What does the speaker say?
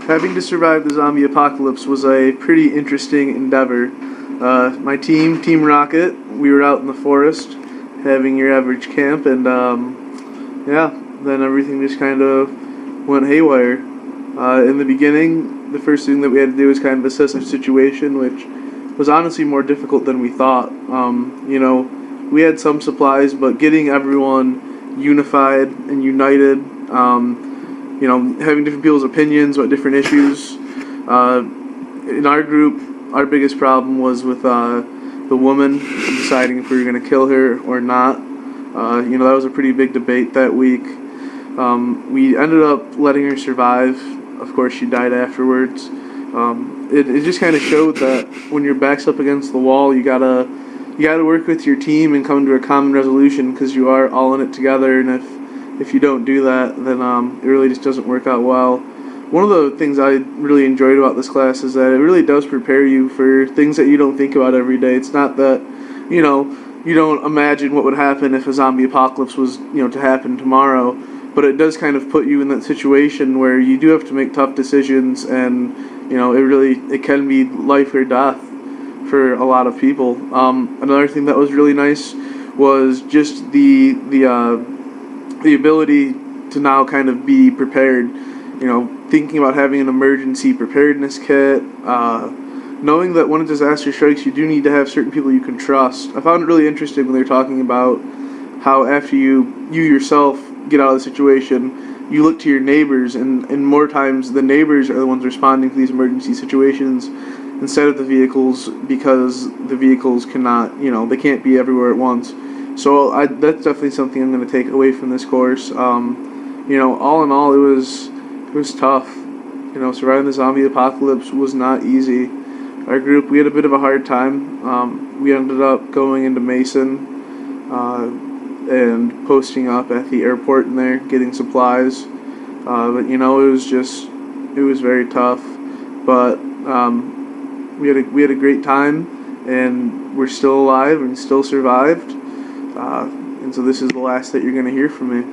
Having to survive the zombie apocalypse was a pretty interesting endeavor. My team, Team Rocket, we were out in the forest having your average camp, and yeah, then everything just kind of went haywire. In the beginning, the first thing that we had to do was kind of assess the situation, which was honestly more difficult than we thought. We had some supplies, but getting everyone unified and united, having different people's opinions about different issues. In our group, our biggest problem was with the woman deciding if we were going to kill her or not. That was a pretty big debate that week. We ended up letting her survive. Of course, she died afterwards. It just kind of showed that when your back's up against the wall, you gotta work with your team and come to a common resolution, because you are all in it together. And if you don't do that, then it really just doesn't work out well. One of the things I really enjoyed about this class is that it really does prepare you for things that you don't think about every day. It's not that, you don't imagine what would happen if a zombie apocalypse was, to happen tomorrow, but it does kind of put you in that situation where you do have to make tough decisions, and, it can be life or death for a lot of people. Another thing that was really nice was just the ability to now kind of be prepared. Thinking about having an emergency preparedness kit, knowing that when a disaster strikes, you do need to have certain people you can trust. I found it really interesting when they were talking about how after you yourself get out of the situation, you look to your neighbors, and more times the neighbors are the ones responding to these emergency situations instead of the vehicles, because the vehicles cannot, they can't be everywhere at once. So that's definitely something I'm going to take away from this course. All in all, it was tough. Surviving the zombie apocalypse was not easy. Our group, we had a bit of a hard time. We ended up going into Mason and posting up at the airport in there, getting supplies. But it was very tough. But we had a great time, and we're still alive and still survived. And so this is the last that you're going to hear from me.